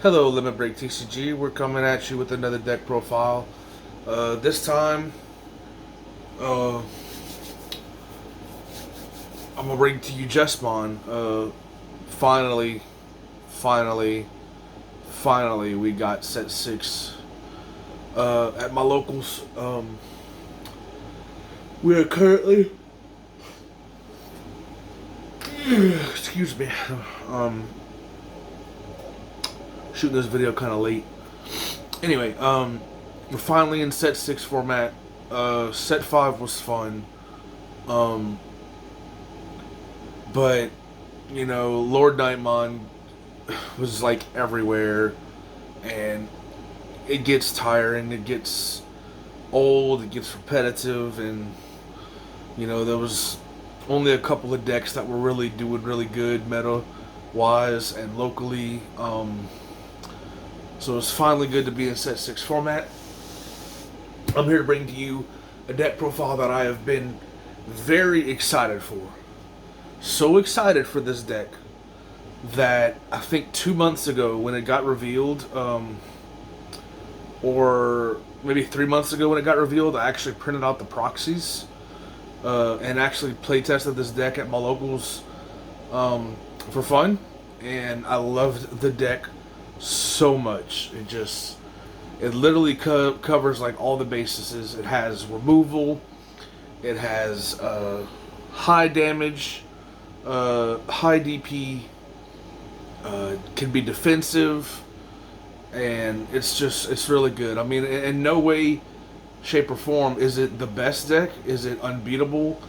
Hello, Limit Break TCG. We're coming at you with another deck profile. This time, uh, I'm gonna bring to you Jesmon. Finally, finally, finally, we got set 6 at my locals. We are currently, excuse me, shooting this video kind of late. Anyway, we're finally in set 6 format. Set 5 was fun. But, you know, Lord Nightmon was like everywhere, and it gets tiring, it gets old, it gets repetitive, and, you know, there was only a couple of decks that were really doing really good meta-wise and locally. So it's finally good to be in set 6 format. I'm here to bring to you a deck profile that I have been very excited for. So excited for this deck that I think 2 months ago when it got revealed, or maybe 3 months ago when it got revealed, I actually printed out the proxies and actually play tested this deck at my locals for fun, and I loved the deck so much. It literally covers like all the bases. It has removal, it has high damage, high DP, can be defensive, and it's really good. I mean, in no way, shape, or form is it the best deck, is it unbeatable,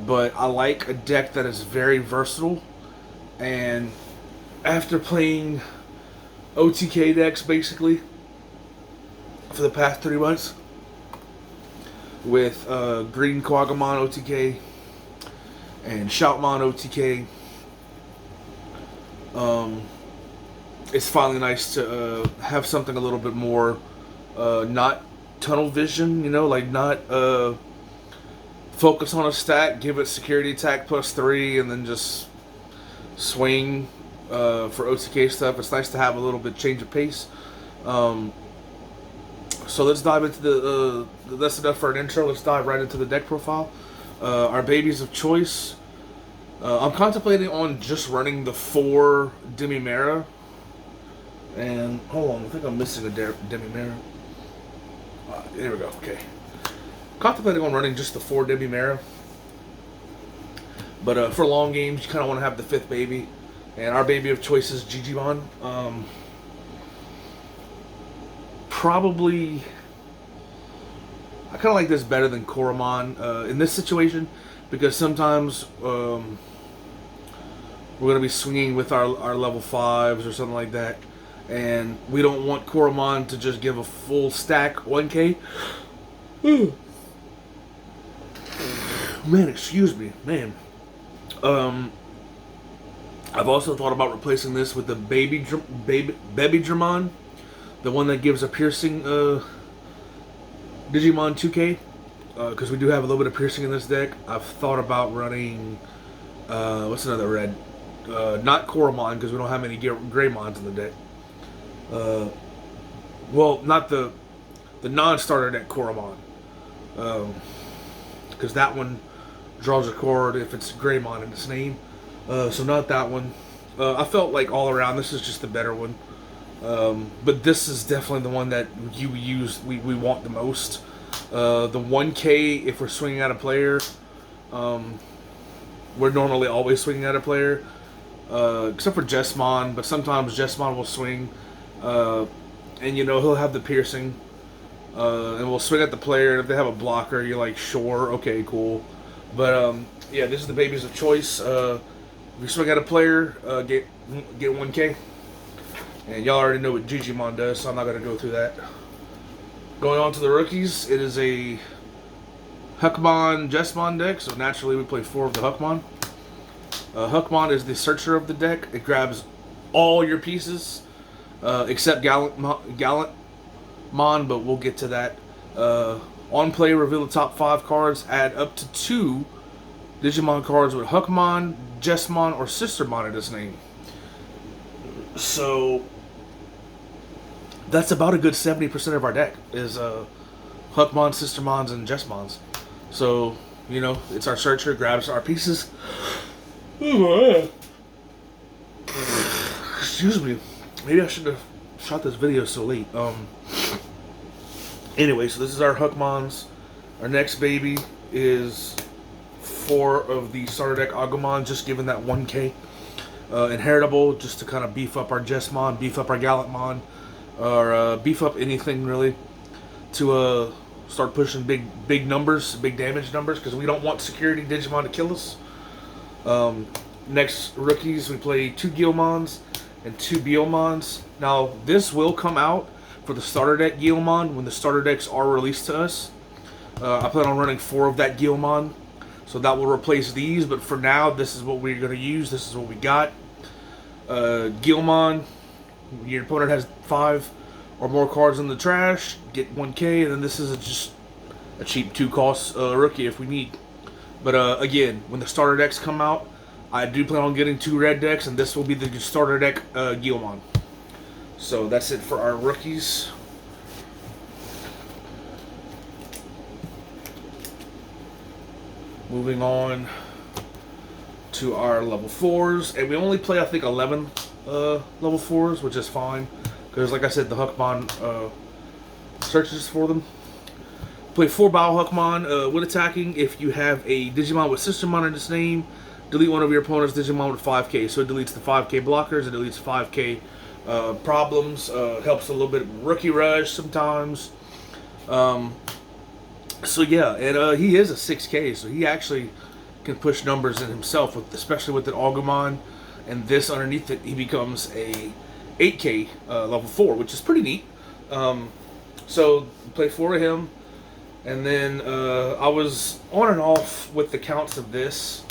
but I like a deck that is very versatile. And after playing OTK decks basically for the past 3 months with Green Quagamon OTK and Shoutmon OTK, it's finally nice to have something a little bit more not tunnel vision, you know, like not focus on a stack, give it security attack +3, and then just swing for OTK stuff. It's nice to have a little bit change of pace. So let's dive into that's enough for an intro. Let's dive right into the deck profile. Our babies of choice. I'm contemplating on just running the 4 Demimera. And hold on, I think I'm missing a Demimera. There we go. Okay. Contemplating on running just the 4 Demimera. But for long games, you kind of want to have the 5th baby. And our baby of choice is Digimon. Probably, I kind of like this better than Koromon in this situation, because sometimes we're going to be swinging with our level 5s or something like that, and we don't want Koromon to just give a full stack 1k. Man, excuse me, man. I've also thought about replacing this with the Baby Dramon, the one that gives a piercing Digimon 2K, because we do have a little bit of piercing in this deck. I've thought about running, what's another red? Not Koromon, because we don't have any Greymons in the deck. Well, not the non-starter deck Koromon, because that one draws a card if it's Greymon in its name. So not that one. I felt like all around this is just the better one. But this is definitely the one that we want the most. The 1k, if we're swinging at a player, we're normally always swinging at a player, except for Jesmon, but sometimes Jesmon will swing, and you know, he'll have the piercing, and we'll swing at the player, and if they have a blocker, you're like, sure, okay, cool. But yeah, this is the babies of choice. If you swing at a player, get 1k. And y'all already know what Digimon does, so I'm not going to go through that. Going on to the rookies, it is a Huckmon Jesmon deck, so naturally we play 4 of the Huckmon. Huckmon is the searcher of the deck. It grabs all your pieces, except Gallantmon, but we'll get to that. On play, reveal the top 5 cards, add up to 2 Digimon cards with Huckmon, Jesmon, or Sistermon in its name. So that's about a good 70% of our deck is Huckmons, Sistermons, and Jesmons. So, you know, it's our searcher, grabs our pieces. Excuse me. Maybe I shouldn't have shot this video so late. Anyway, so this is our Huckmons. Our next baby is 4 of the starter deck Agumon, just given that 1K. Inheritable, just to kind of beef up our Jesmon, beef up our Gallantmon, or beef up anything really to start pushing big numbers, big damage numbers, because we don't want security Digimon to kill us. Next rookies, we play 2 Guilmons and 2 Beelmons. Now, this will come out for the starter deck Guilmon when the starter decks are released to us. I plan on running 4 of that Guilmon, so that will replace these, but for now, this is what we're going to use. This is what we got. Guilmon, your opponent has 5 or more cards in the trash, get 1K, and then this is just a cheap 2-cost rookie if we need. But again, when the starter decks come out, I do plan on getting 2 red decks, and this will be the starter deck Guilmon. So that's it for our rookies. Moving on to our level 4s, and we only play, I think, 11 level 4s, which is fine, because like I said, the Huckmon searches for them. Play 4 Bio Huckmon when attacking. If you have a Digimon with Sistermon in its name, delete one of your opponent's Digimon with 5K. So it deletes the 5K blockers, it deletes 5K problems, helps a little bit rookie rush sometimes. So yeah, and he is a 6K, so he actually can push numbers in himself, especially with the Agumon, and this underneath it, he becomes a 8K level 4, which is pretty neat. So play 4 of him, and then I was on and off with the counts of this.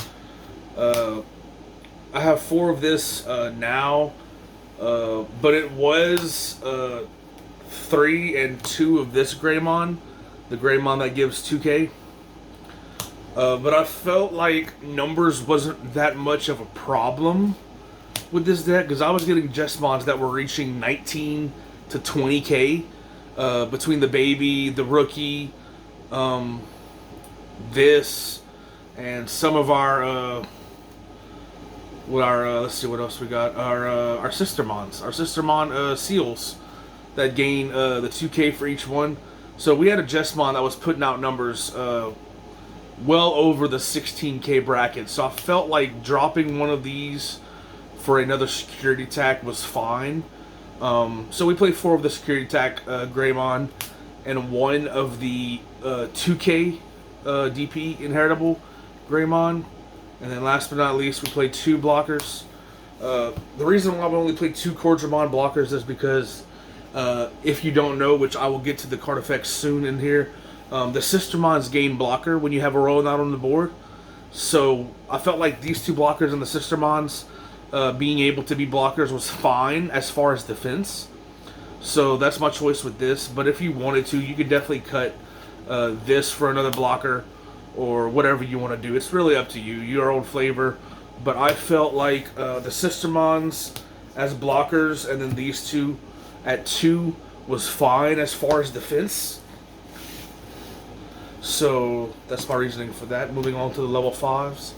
I have 4 of this now, but it was 3 and 2 of this Greymon. The Greymon that gives 2K. But I felt like numbers wasn't that much of a problem with this deck, because I was getting Jesmons that were reaching 19 to 20K between the baby, the rookie, this, and some of our let's see what else we got. Our Sistermons, our Sistermon seals that gain the 2K for each one. So we had a Jesmon that was putting out numbers well over the 16K bracket. So I felt like dropping one of these for another security attack was fine. So we played 4 of the security attack Greymon and 1 of the 2K DP inheritable Greymon. And then last but not least, we played 2 blockers. The reason why we only played 2 Cordramon blockers is because if you don't know, which I will get to the card effects soon in here, the Sistermons gain blocker when you have a rolling out on the board. So I felt like these 2 blockers and the Sistermons being able to be blockers was fine as far as defense. So that's my choice with this. But if you wanted to, you could definitely cut this for another blocker or whatever you want to do. It's really up to you, your own flavor. But I felt like the Sistermons as blockers and then these 2 at 2 was fine as far as defense. So that's my reasoning for that. Moving on to the level 5s.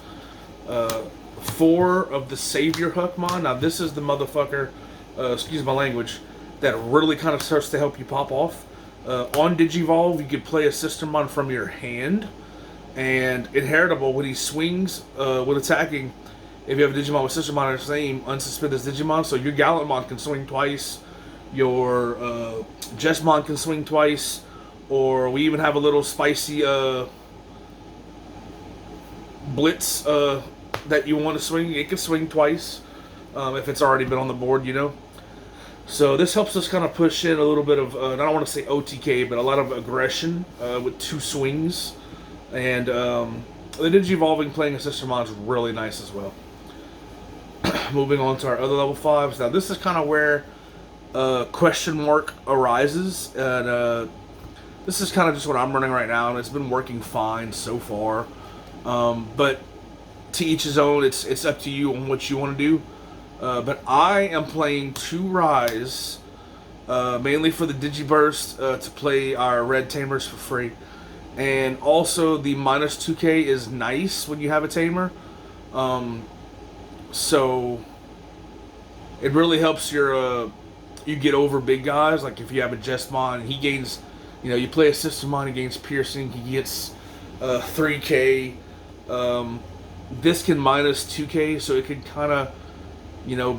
4 of the Savior Huckmon. Now this is the motherfucker, excuse my language, that really kind of starts to help you pop off. On Digivolve, you can play a Sistermon from your hand. And inheritable, when he swings when attacking, if you have a Digimon with Sistermon in its name, unsuspend this Digimon. So your Gallantmon can swing twice. Your Jesmon can swing twice, or we even have a little spicy Blitz that you want to swing. It can swing twice if it's already been on the board, you know. So this helps us kind of push in a little bit of, I don't want to say OTK, but a lot of aggression with 2 swings. And the Digivolving playing a Sistermon is really nice as well. Moving on to our other level 5s. Now this is kind of where question mark arises, and this is kind of just what I'm running right now, and it's been working fine so far. But to each his own. It's up to you on what you want to do. But I am playing 2 Rise mainly for the Digiburst to play our red tamers for free. And also the minus 2k is nice when you have a tamer. So it really helps your you get over big guys. Like if you have a Jesmon, he gains, you play a Systemon, he gains piercing, he gets 3k. This can minus 2k, so it can kind of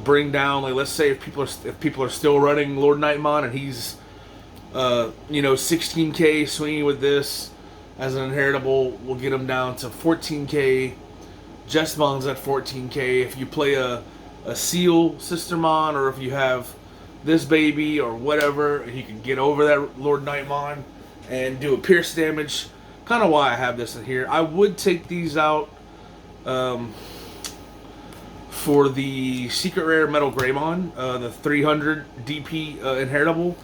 bring down, like, let's say if people are still running Lord Nightmon and he's 16k swinging with this as an inheritable, we'll get him down to 14k. Jesmon's at 14k. If you play a Seal Sistermon, or if you have this baby or whatever, he can get over that Lord Nightmon and do a pierce damage. Kind of why I have this in here. I would take these out for the Secret Rare Metal Greymon, the 300 DP inheritable,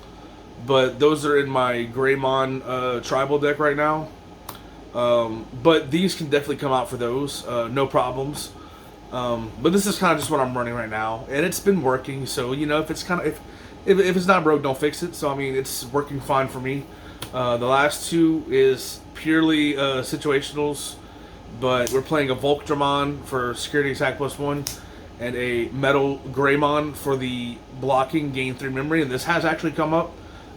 but those are in my Greymon tribal deck right now. But these can definitely come out for those, no problems. But this is kind of just what I'm running right now, and it's been working. So if it's if it's not broke, don't fix it. So I mean, it's working fine for me. The last two is purely situationals, but we're playing a Volkdramon for security attack +1 and a Metal Greymon for the blocking, gain 3 memory, and this has actually come up.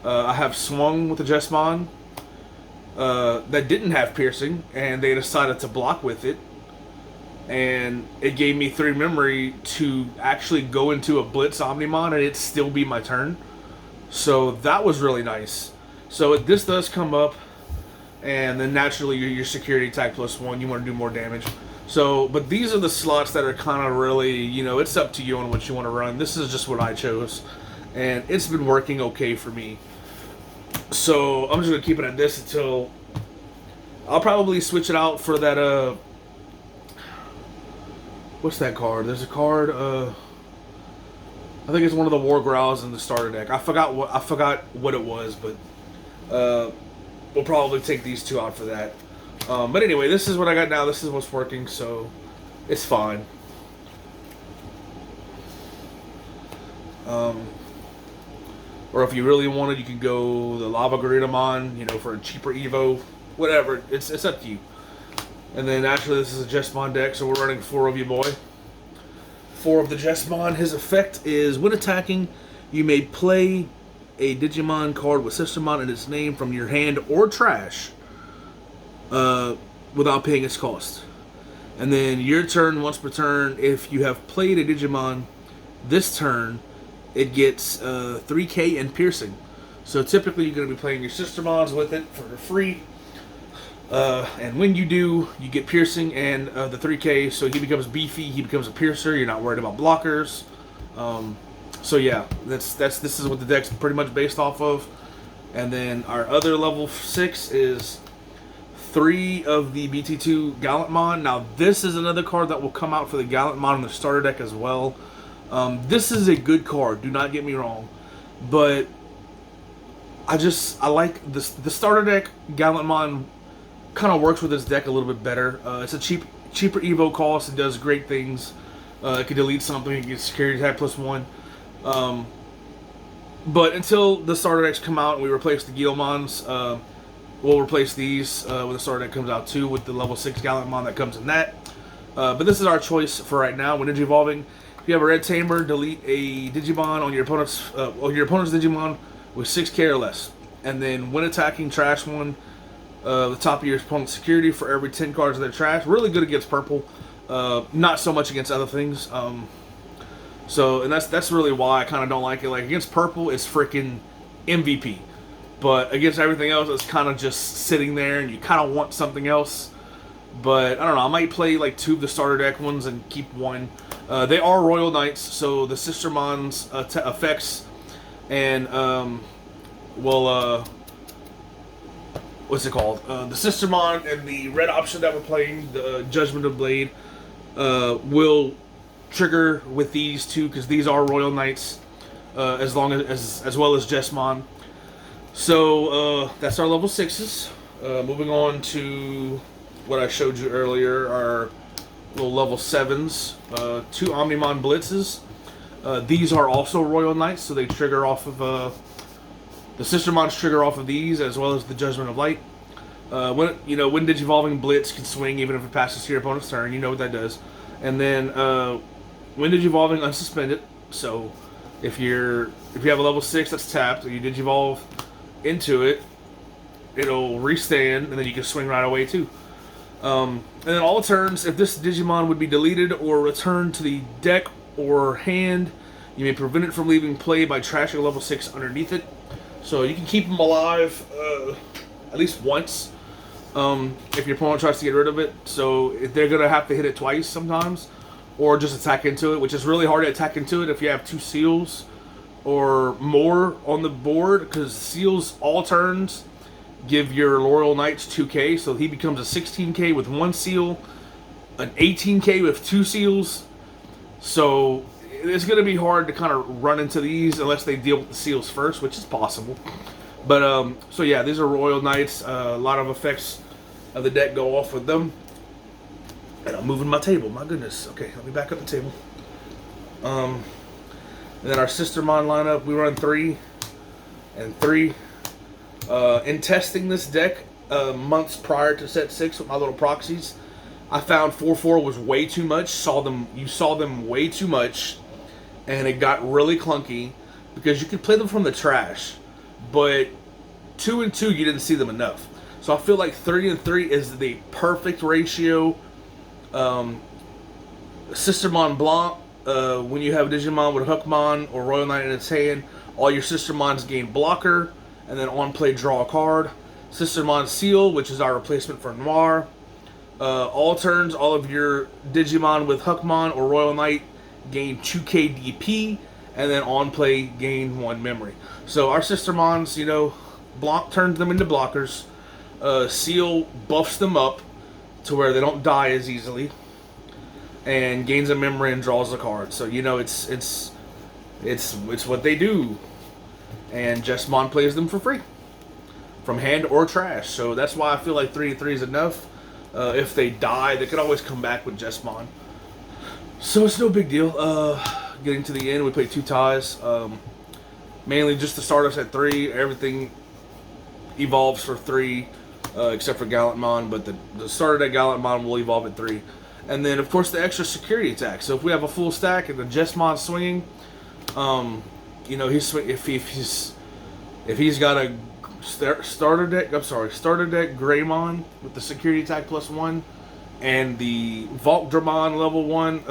I have swung with the Jesmon that didn't have piercing, and they decided to block with it, and it gave me 3 memory to actually go into a Blitz Omnimon and it still be my turn. So that was really nice. So this does come up, and then naturally your security attack +1, you want to do more damage. So, but these are the slots that are kind of really, it's up to you on what you want to run. This is just what I chose, and it's been working okay for me. So I'm just gonna keep it at this until I'll probably switch it out for that. What's that card? There's a card. I think it's one of the War Growls in the starter deck. I forgot what it was, but we'll probably take these two out for that. But anyway, this is what I got now. This is what's working, so it's fine. Or if you really wanted, you can go the Lava Garutamon, for a cheaper Evo. Whatever, it's up to you. And then actually, this is a Jesmon deck, so we're running 4 of you, boy. 4 of the Jesmon. His effect is, when attacking, you may play a Digimon card with Systemon in its name from your hand or trash without paying its cost. And then your turn, once per turn, if you have played a Digimon this turn, it gets 3k and piercing. So typically you're going to be playing your Systemons with it for free. And when you do, you get piercing and the 3k, so he becomes beefy, he becomes a piercer, you're not worried about blockers. So yeah, this is what the deck's pretty much based off of. And then our other level 6 is 3 of the BT2 Gallantmon. Now this is another card that will come out for the Gallantmon in the starter deck as well. This is a good card, do not get me wrong, but I like this. The starter deck Gallantmon kind of works with this deck a little bit better. It's a cheaper Evo cost. It does great things. It can delete something. It gets security attack +1. But until the starter decks come out and we replace the Guilmons, we'll replace these when the starter deck comes out too, with the level 6 Gallantmon that comes in that. But this is our choice for right now. When Digivolving, if you have a red tamer, delete a Digimon on your opponent's Digimon with 6k or less, and then when attacking, trash one the top of your opponent's security for every 10 cards of their trash. Really good against purple, not so much against other things. So, and that's really why I kind of don't like it. Like against purple, it's freaking MVP, but against everything else, it's kind of just sitting there, and you kind of want something else. But I don't know. I might play like 2 of the starter deck ones and keep 1. They are Royal Knights, so the Sistermon's effects and what's it called? The Sistermon and the red option that we're playing, the Judgment of Blade, will trigger with these 2 because these are Royal Knights, as well as Jesmon. So that's our level 6s. Moving on to what I showed you earlier, our little level 7s, 2 Omnimon Blitzes. These are also Royal Knights, so they trigger off of the Sister Mons trigger off of these, as well as the Judgment of Light. When Digivolving Blitz can swing even if it passes to your opponent's turn, you know what that does. And then when Digivolving Unsuspended, so if you have a level 6 that's tapped, and you Digivolve into it, it'll restand, and then you can swing right away too. And then all turns, if this Digimon would be deleted or returned to the deck or hand, you may prevent it from leaving play by trashing a level 6 underneath it. So you can keep them alive at least once if your opponent tries to get rid of it. So they're going to have to hit it twice sometimes, or just attack into it, which is really hard to attack into it if you have 2 seals or more on the board, because seals all turns give your Royal Knights 2k, so he becomes a 16k with 1 seal, an 18k with 2 seals. So it's going to be hard to kind of run into these unless they deal with the seals first, which is possible. But so yeah, these are Royal Knights. A lot of effects of the deck go off with them. And I'm moving my table. My goodness. Okay, let me back up the table. And then our Sister Mon lineup, we run 3 and 3. In testing this deck months prior to set 6 with my little proxies, I found 4/4 was way too much. You saw them way too much, and it got really clunky because you could play them from the trash, but 2 and 2 you didn't see them enough. So I feel like 3 and 3 is the perfect ratio. Sister Mon Blanc, when you have Digimon with Hookmon or Royal Knight in its hand, all your Sister Mons gain blocker, and then on play draw a card. Sister Mon Seal, which is our replacement for Noir. All turns, all of your Digimon with Hookmon or Royal Knight gain 2k DP, and then on play gain 1 memory. So our Sister Mons, Blanc turns them into blockers. Seal buffs them up to where they don't die as easily, and gains a memory and draws a card. So it's what they do. And Jesmon plays them for free from hand or trash. So that's why I feel like 3 and 3 is enough. If they die, they could always come back with Jesmon. So it's no big deal. Getting to the end, we play 2 ties. Mainly just to start us at 3. Everything evolves for 3, except for Gallantmon. But the starter deck Gallantmon will evolve at 3. And then, of course, the extra security attack. So if we have a full stack and the Jesmon swinging, if he's got a starter deck Greymon with the security attack +1 and the Volkdramon level 1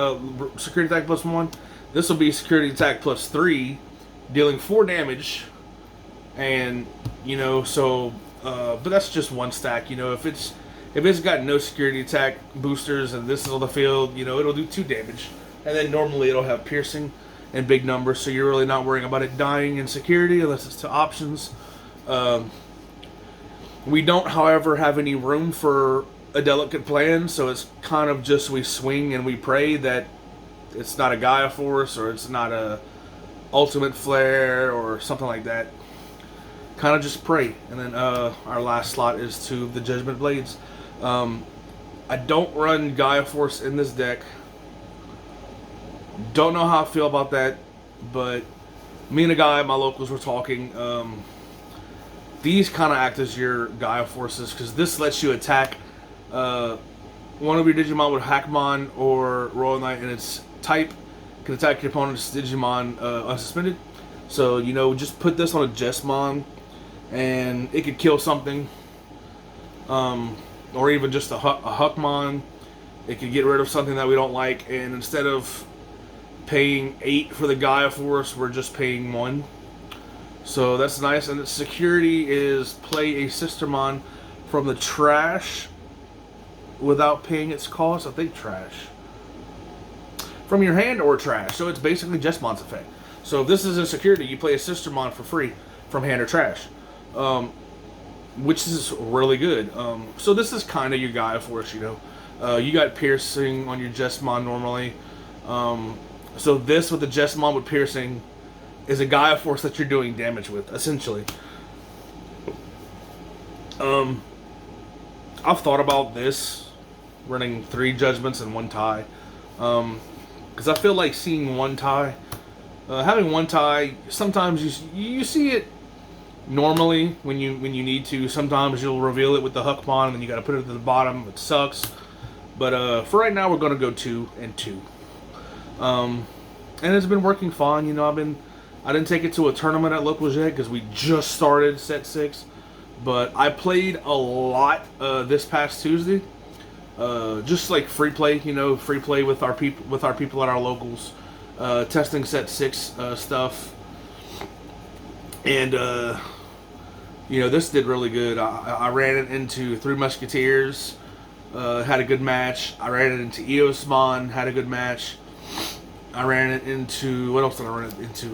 security attack +1, this will be security attack +3, dealing 4 damage. And but that's just one stack. If it's got no security attack boosters and this is on the field, it'll do 2 damage, and then normally it'll have piercing in big numbers, so you're really not worrying about it dying in security unless it's to options. We don't, however, have any room for a delicate plan, so it's kind of just we swing and we pray that it's not a Gaia Force or it's not a Ultimate Flare or something like that. Kind of just pray. And then our last slot is to the Judgment Blades. I don't run Gaia Force in this deck. Don't know how I feel about that, but me and a guy at my locals were talking. These kind of act as your Gaia Forces, because this lets you attack one of your Digimon with Hackmon or Royal Knight, and its type can attack your opponent's Digimon unsuspended. So, just put this on a Jesmon, and it could kill something. Or even just a Huckmon. It could get rid of something that we don't like, and instead of paying 8 for the Gaia Force, we're just paying 1. So that's nice. And its security is play a Sistermon from the trash without paying its cost. I think trash. From your hand or trash. So it's basically Jesmon's effect. So if this is in security, you play a Sistermon for free from hand or trash. Which is really good. So this is kind of your Gaia Force, you got piercing on your Jesmon normally. So this with the Jesmon with piercing is a Gaia Force that you're doing damage with, essentially. I've thought about this, running 3 judgments and 1 tie. Because I feel like seeing 1 tie Having one tie, sometimes you see it normally when you need to. Sometimes you'll reveal it with the Huckmon, and then you got to put it at the bottom. It sucks. But for right now, we're gonna go 2 and 2. And it's been working fine. You know, I didn't take it to a tournament at locals yet because we just started set 6. But I played a lot this past Tuesday. Just like free play, you know, free play with our people at our locals, testing set 6 stuff. And you know, this did really good. I ran it into Three Musketeers, had a good match. I ran it into Jesmon, had a good match. I ran it into, what else did I run it into?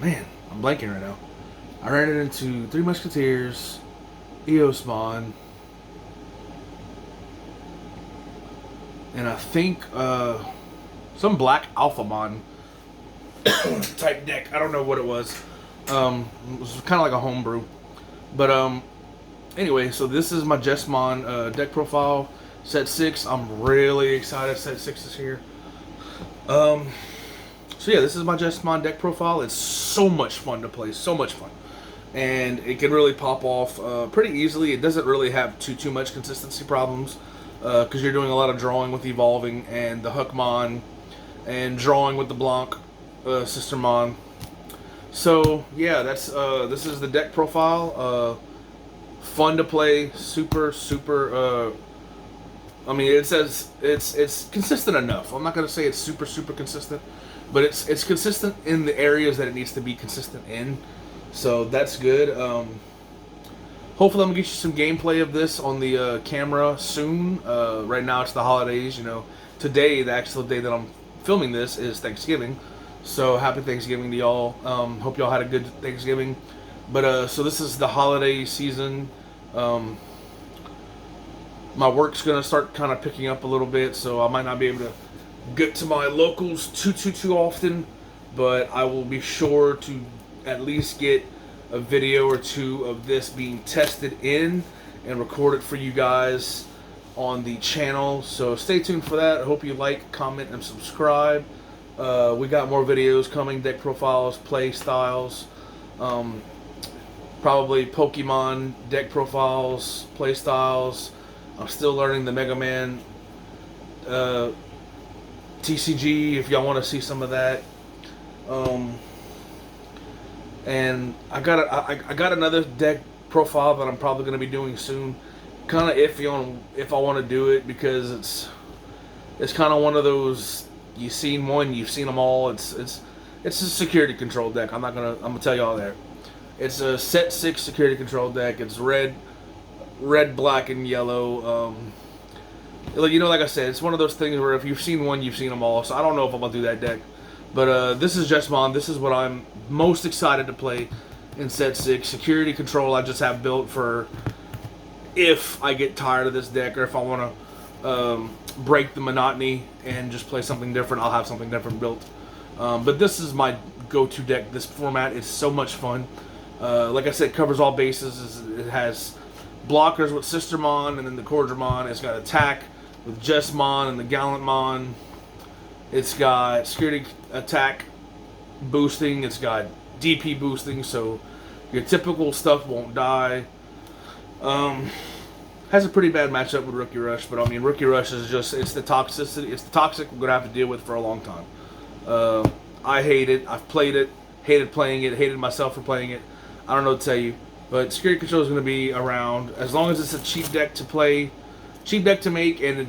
Man, I'm blanking right now. I ran it into Three Musketeers, Jesmon, and I think some Black Alphamon type deck. I don't know what it was. It was kind of like a homebrew. But anyway, so this is my Jesmon deck profile. Set 6. I'm really excited set 6 is here. So yeah, this is my Jesmon deck profile. It's so much fun to play. So much fun. And it can really pop off pretty easily. It doesn't really have too much consistency problems because you're doing a lot of drawing with Evolving and the Huckmon and drawing with the Blanc Sistermon. So yeah, that's this is the deck profile. Fun to play, super. I mean, it says it's consistent enough. I'm not gonna say it's super consistent, but it's consistent in the areas that it needs to be consistent in. So that's good. Hopefully, I'm gonna get you some gameplay of this on the camera soon. Right now, it's the holidays. You know, today, the actual day that I'm filming this is Thanksgiving. So happy Thanksgiving to y'all. Hope y'all had a good Thanksgiving. But so this is the holiday season. My work's gonna start kind of picking up a little bit, so I might not be able to get to my locals too often. But I will be sure to at least get a video or two of this being tested in and recorded for you guys on the channel. So stay tuned for that. I hope you like, comment, and subscribe. We got more videos coming, deck profiles, play styles, probably Pokemon deck profiles, play styles. I'm still learning the Mega Man TCG if y'all want to see some of that. And I got another deck profile that I'm probably going to be doing soon. Kind of iffy on if I want to do it because it's kind of one of those, you've seen one, you've seen them all. It's a security control deck. I'm gonna tell y'all that. It's a set 6 security control deck. It's red, black, and yellow. You know, like I said, it's one of those things where if you've seen one, you've seen them all. So I don't know if I'm gonna do that deck. But this is Jesmon. This is what I'm most excited to play in set 6. Security control I just have built for if I get tired of this deck or if I want to break the monotony and just play something different, I'll have something different built. But this is my go-to deck. This format is so much fun. Like I said, it covers all bases. It has blockers with Sistermon and then the Cordramon. It's got attack with Jesmon and the Gallantmon. It's got security attack boosting. It's got DP boosting, so your typical stuff won't die. Has a pretty bad matchup with Rookie Rush, but I mean, Rookie Rush is just, it's the toxicity, it's the toxic we're going to have to deal with for a long time. I hate it. I've played it, hated playing it, hated myself for playing it. I don't know what to tell you, but security control is going to be around as long as it's a cheap deck to play, cheap deck to make, and it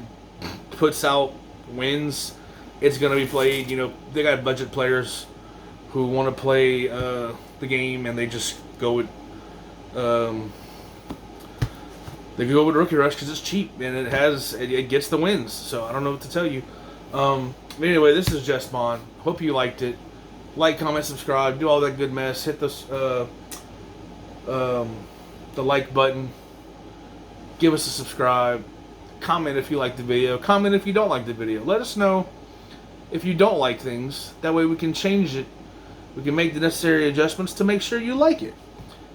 puts out wins. It's going to be played. You know, they got budget players who want to play the game, and they just go with Rookie Rush because it's cheap and it gets the wins. So I don't know what to tell you. But anyway, this is Jesmon. Hope you liked it. Like, comment, subscribe, do all that good mess. Hit the like button. Give us a subscribe. Comment if you like the video. Comment if you don't like the video. Let us know if you don't like things. That way we can change it. We can make the necessary adjustments to make sure you like it.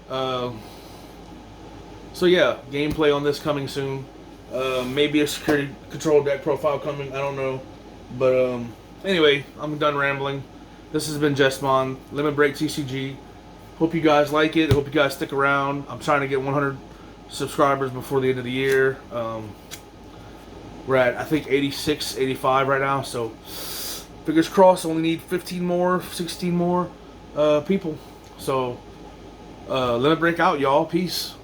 So yeah, gameplay on this coming soon. Maybe a security control deck profile coming. I don't know. But anyway, I'm done rambling. This has been Jesmon, Limit Break TCG. Hope you guys like it. Hope you guys stick around. I'm trying to get 100 subscribers before the end of the year. We're at, I think, 86, 85 right now. So, fingers crossed, only need 15 more, 16 more people. So, Limit Break out, y'all. Peace.